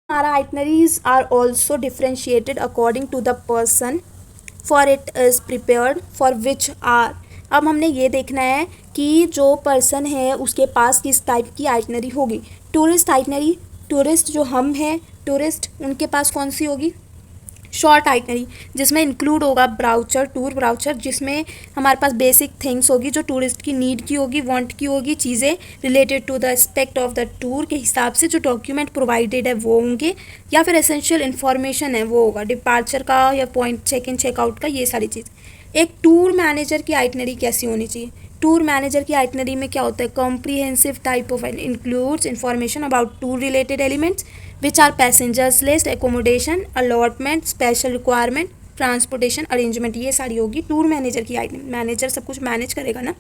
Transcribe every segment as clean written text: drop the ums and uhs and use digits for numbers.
हमारा itineraries are also differentiated according to the person for it is prepared for which are. अब हमने ये देखना है कि जो पर्सन है उसके पास किस टाइप की आइटनरी होगी। टूरिस्ट आइटनरी, टूरिस्ट जो हम हैं टूरिस्ट, उनके पास कौन सी होगी? शॉर्ट आइटनरी, जिसमें इंक्लूड होगा ब्राउचर, टूर ब्राउचर, जिसमें हमारे पास बेसिक थिंग्स होगी जो टूरिस्ट की नीड की होगी, वांट की होगी, चीज़ें related to the aspect of the tour के हिसाब से जो डॉक्यूमेंट प्रोवाइडेड है वो होंगे, या फिर एसेंशियल इन्फॉर्मेशन है वो होगा, डिपार्चर का या पॉइंट चेक इन चेकआउट का, ये सारी चीज़। एक टूर मैनेजर की आइटनरी कैसी होनी चाहिए? टूर मैनेजर की आइटनरी में क्या होता है? Comprehensive type of includes information about tour related elements which are passengers list, accommodation, allotment, special requirement, transportation arrangement, ये सारी होगी टूर मैनेजर की आइटनरी। मैनेजर सब कुछ मैनेज करेगा ना।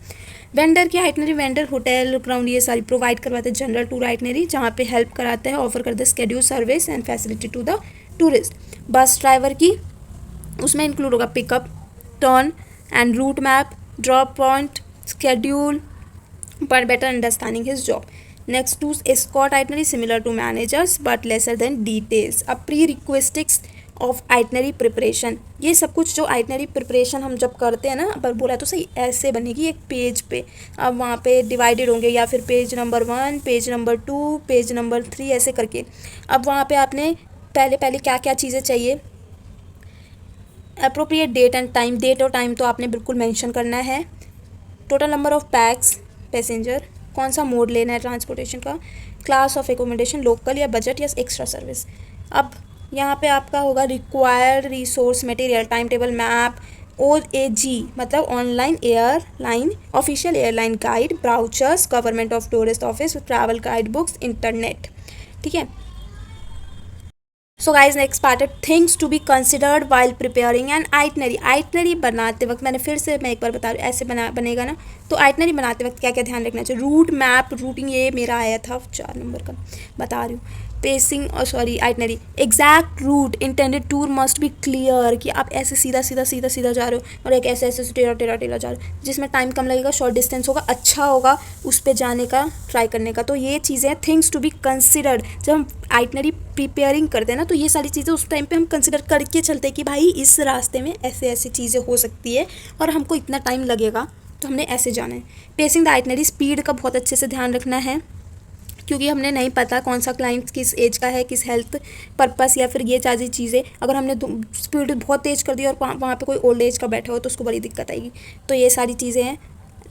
वेंडर की आइटनरी, वेंडर होटल ग्राउंड ये सारी प्रोवाइड करवाते हैं जनरल टूर आइटनरी, जहाँ पे हेल्प कराते हैं, ऑफर करते हैं schedule service and facility to the tourist. Bus driver की, उसमें इंक्लूड होगा pickup, turn and route map, drop point, schedule, पर better understanding his job. Next to escort itinerary similar to managers but lesser than details. अब prerequisites of itinerary preparation, ये सब कुछ जो itinerary preparation हम जब करते हैं ना, पर बोला तो सही, ऐसे बनेगी एक पेज पे। अब वहाँ पे डिवाइडेड होंगे, या फिर page number 1, page number 2, page number 3 ऐसे करके। अब वहाँ पे आपने पहले क्या क्या चीज़ें चाहिए? Appropriate date and time, date और टाइम तो आपने बिल्कुल मेंशन करना है। Total number of pax passenger, कौन सा मोड लेना है ट्रांसपोर्टेशन का, क्लास ऑफ एकोमोडेशन, लोकल या बजट या एक्स्ट्रा सर्विस। अब यहाँ पे आपका होगा required resource material, time table, map, OAG मतलब online airline official airline guide, brochures, government of tourist office, travel guide books, internet. ठीक है। सो गाइज नेक्स्ट पार्ट है things to be considered while preparing an itinerary. Itinerary बनाते वक्त, मैं एक बार बता रही हूँ, ऐसे बनेगा ना, तो आइटनरी बनाते वक्त क्या क्या ध्यान रखना चाहिए? रूट मैप, रूटिंग ये मेरा आया था 4 नंबर का, बता रही हूँ। पेसिंग और sorry itinerary, exact route intended tour must be clear, कि आप ऐसे सीधा सीधा सीधा सीधा जा रहे हो और एक ऐसे ऐसे टेढ़ा टेढ़ा टेढ़ा जा रहे हो, जिसमें टाइम कम लगेगा, शॉर्ट डिस्टेंस होगा, अच्छा होगा उस पर जाने का, ट्राई करने का। तो ये चीज़ें थिंग्स टू बी कंसिडर्ड। जब हम आइटनरी प्रिपेयरिंग करते हैं ना, तो ये सारी चीज़ें उस टाइम पे हम कंसिडर करके चलते हैं कि भाई इस रास्ते में ऐसे ऐसी चीज़ें हो सकती है और हमको इतना टाइम लगेगा, तो हमने ऐसे जाना है। पेसिंग द आइटनरी, स्पीड का बहुत अच्छे से ध्यान रखना है, क्योंकि हमने नहीं पता कौन सा क्लाइंट किस एज का है, किस हेल्थ पर्पस, या फिर ये सारी चीज़ें। अगर हमने स्पीड बहुत तेज़ कर दी और वहाँ पे कोई ओल्ड एज का बैठा हो तो उसको बड़ी दिक्कत आएगी। तो ये सारी चीज़ें हैं।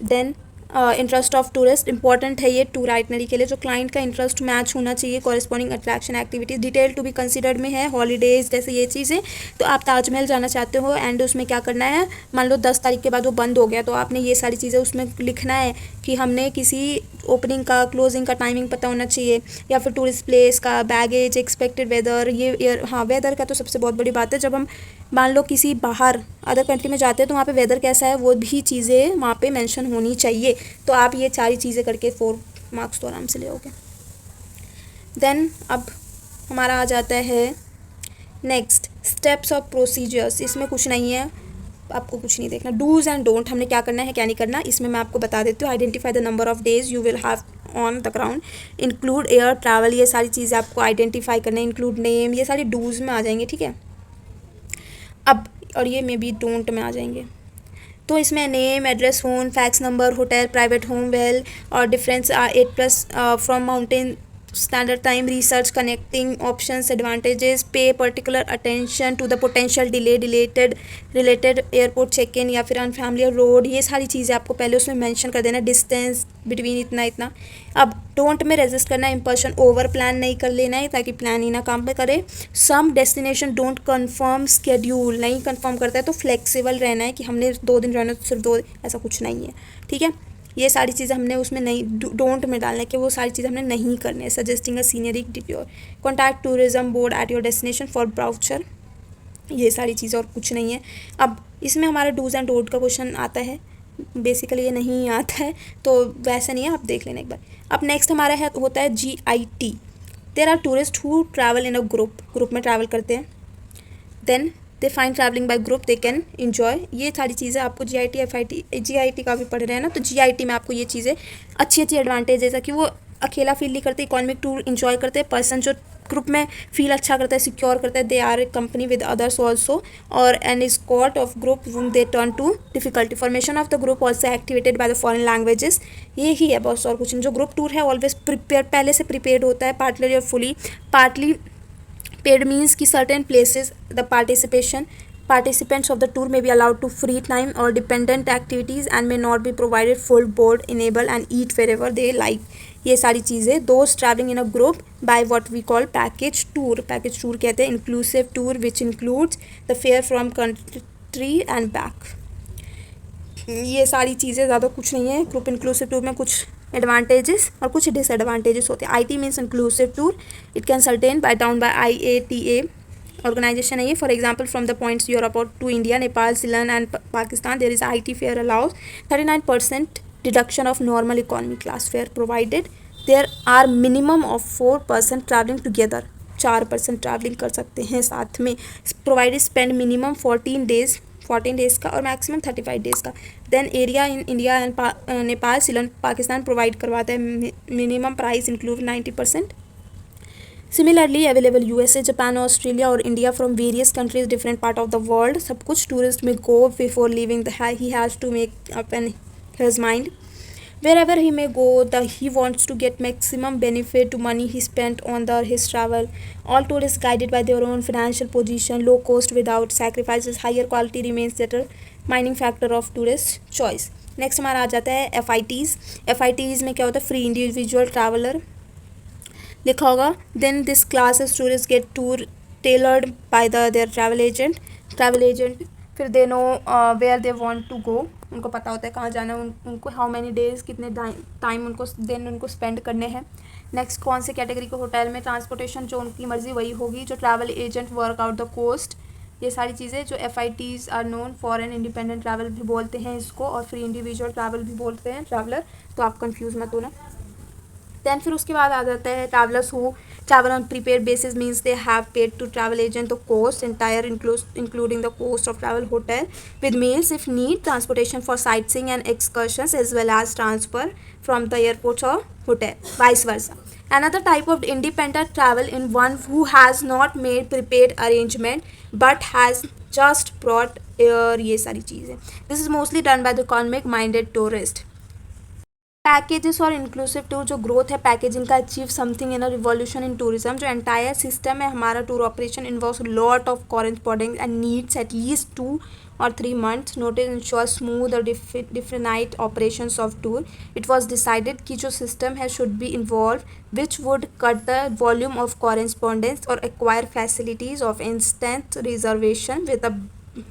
Then interest of tourist, important है ये टूर आइटनरी के लिए, जो क्लाइंट का इंटरेस्ट मैच होना चाहिए, corresponding attraction activities, detail to be considered में है, हॉलीडेज जैसे ये चीज़ें। तो आप ताजमहल जाना चाहते हो एंड उसमें क्या करना है, मान लो 10 तारीख के बाद वो बंद हो गया, तो आपने ये सारी चीज़ें उसमें लिखना है कि हमने किसी ओपनिंग का क्लोजिंग का टाइमिंग पता होना चाहिए, या फिर टूरिस्ट प्लेस का, बैगेज, एक्सपेक्टेड वेदर, ये हाँ वेदर का तो सबसे बहुत बड़ी बात है। जब हम मान लो किसी बाहर अदर कंट्री में जाते हैं तो वहाँ पे वेदर कैसा है वो भी चीज़ें वहाँ पे मेंशन होनी चाहिए। तो आप ये सारी चीज़ें करके 4 मार्क्स तो आराम से ले आओगे। देन अब हमारा आ जाता है नेक्स्ट स्टेप्स ऑफ प्रोसीजर्स। इसमें कुछ नहीं है, आपको कुछ नहीं देखना। डूज एंड डोंट, हमने क्या करना है क्या नहीं करना, इसमें मैं आपको बता देती हूँ। Identify the number of days you will have on the ground, include air travel, ये सारी चीज़ें आपको आइडेंटिफाई करना है। इंक्लूड नेम, ये सारी डूज में आ जाएंगे, ठीक है। अब और ये मे बी डोंट में आ जाएंगे। तो इसमें name, address, phone, fax number, hotel, private home, well और difference 8+ from mountain standard time, research, connecting options, advantages, pay particular attention to the potential delay related airport check in या फिर unfamiliar road, ये सारी चीज़ें आपको पहले उसमें mention कर देना। डिस्टेंस बिटवीन इतना इतना। अब डोंट में रेजिस्ट करना, इंपल्शन, ओवर प्लान नहीं कर लेना है ताकि प्लान ही ना काम पे करे। सम डेस्टिनेशन डोंट कंफर्म स्केड्यूल, नहीं कंफर्म करता है तो फ्लेक्सिबल रहना है कि हमने 2 दिन रहना तो सिर्फ 2, ऐसा कुछ नहीं है, ठीक है। ये सारी चीज़ें हमने उसमें नहीं, डोंट में डालना है कि वो सारी चीज़ें हमने नहीं करनी है। Suggesting a scenic detour, contact tourism board at your destination for brochure, ये सारी चीज़ें और कुछ नहीं है। अब इसमें हमारा डूज एंड डोंट का क्वेश्चन आता है, बेसिकली ये नहीं आता है तो वैसे नहीं है, आप देख लेना एक बार। अब नेक्स्ट हमारा है होता है GIT। There are tourist who travel in a group में ट्रैवल करते हैं। Then they find travelling by group they can enjoy, ये सारी चीज़ें आपको GIT FIT GIT का भी पढ़ रहे हैं ना, तो GIT में आपको ये चीज़ें अच्छी एडवांटेज, जैसा कि वो अकेला फील नहीं करते, इकोनॉमिक टूर इन्जॉय करते हैं। पर्सन जो ग्रुप में फील अच्छा करता है, सिक्योर करता है, they are a company with others also, और an escort of group whom they turn to difficulty. Formation of the group also activated by the foreign languages. ये ही है बॉस, और कुछ नहीं। जो ग्रुप टूर है ऑलवेज प्रिपेयर, पहले से प्रिपेयर्ड होता है, पार्टली और फुली। पार्टली पेड मीन्स की certain places the participants of the tour may be allowed to free time or dependent activities and may not be provided full board, enable and eat wherever they like। ये सारी चीज़ें those traveling in a group by what we call package tour। package tour कहते हैं inclusive tour which includes the fare from country and back। ये सारी चीज़ें, ज़्यादा कुछ नहीं है। ग्रुप इंक्लूसिव टूर में कुछ एडवांटेजेस और कुछ डिसएडवांटेजेस होते हैं। IT means inclusive tour, it can certain by down by IATA organisation है ये। For example from the points Europe to India, Nepal, Sri Lanka and Pakistan there is IT fare allows 39% deduction of normal economy class fare provided. There are minimum of 4% travelling together, 4% travelling कर सकते हैं साथ में। Provided spend minimum 14 days का और maximum 35 days का। Then area in India and Nepal, Sri Lanka, Pakistan provide करवाता है। Minimum price include 90%। Similarly available USA, Japan, Australia और India from various countries, different part of the world. सब कुछ टूरिस्ट में go before living the he has to make up an his mind. Wherever he may go, he wants to get maximum benefit to money he spent on his travel. All tourists guided by their own financial position, low cost without sacrifices, higher quality remains determining factor of tourist choice. Next हमारा आ जाता है FITs में क्या होता है, free individual traveller लिखा होगा। Then this classes tourist get tour tailored by their travel agent. फिर they know where they want to go, उनको पता होता है कहाँ जाना है, उनको हाउ मैनी डेज, कितने टाइम उनको दिन उनको स्पेंड करने हैं। नेक्स्ट कौन से कैटेगरी को, होटल में, ट्रांसपोर्टेशन जो उनकी मर्जी वही होगी, जो travel agent work out the cost. ये सारी चीज़ें जो FITs are known foreign independent travel भी बोलते हैं इसको, और फ्री इंडिविजुअल ट्रैवल भी बोलते हैं ट्रैवलर, तो आप कंफ्यूज मत होना। दैन फिर उसके बाद आ जाता है travellers who travel on prepaid basis means they have paid to travel agent the cost entire including the cost of travel hotel with meals if need, transportation for sightseeing and excursions as well as transfer from the airport और hotel, vice versa. Another type of independent travel in one who has not made prepaid arrangement but has just brought ये सारी चीज़ें। This is mostly done by the economic minded tourist। Packages और inclusive tour जो growth है packaging का, achieve something in a revolution in tourism. जो entire system है हमारा tour operation involves lot of corresponding and needs at least 2 or 3 months notice ensure smooth or different operations of tour। it was decided कि जो system है should be involved which would cut the volume of correspondence or acquire facilities of instant reservation with the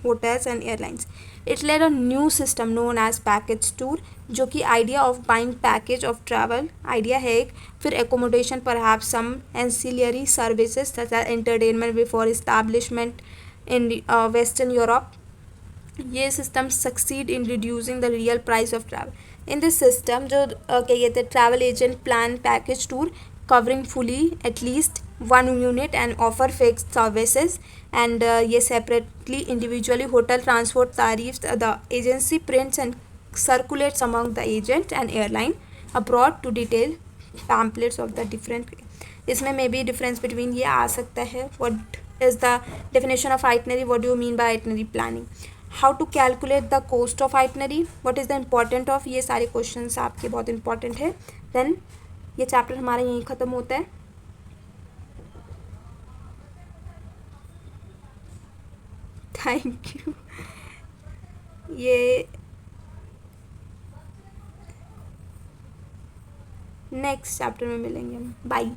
hotels and airlines। it led a new system known as package tour जो कि idea of buying package of travel idea है एक। फिर accommodation perhaps some ancillary services such as entertainment before establishment in Western Europe। ये system succeed in reducing the real price of travel. In this system जो क्या कहते हैं travel agent plan package tour covering fully at least 1 unit and offer fixed services and ये separately individually hotel transport tariff the agency prints and circulates among the agent and airline abroad to detail pamphlets of the different. इसमें may be difference between ये आ सकता है, what is the definition of itinerary, what do you mean by itinerary planning, how to calculate the cost of itinerary, what is the important of, ये सारे question आपके बहुत important है। Then ये चैप्टर हमारा यहीं ख़त्म होता है। Thank you. ये नेक्स्ट चैप्टर में मिलेंगे हम, बाय।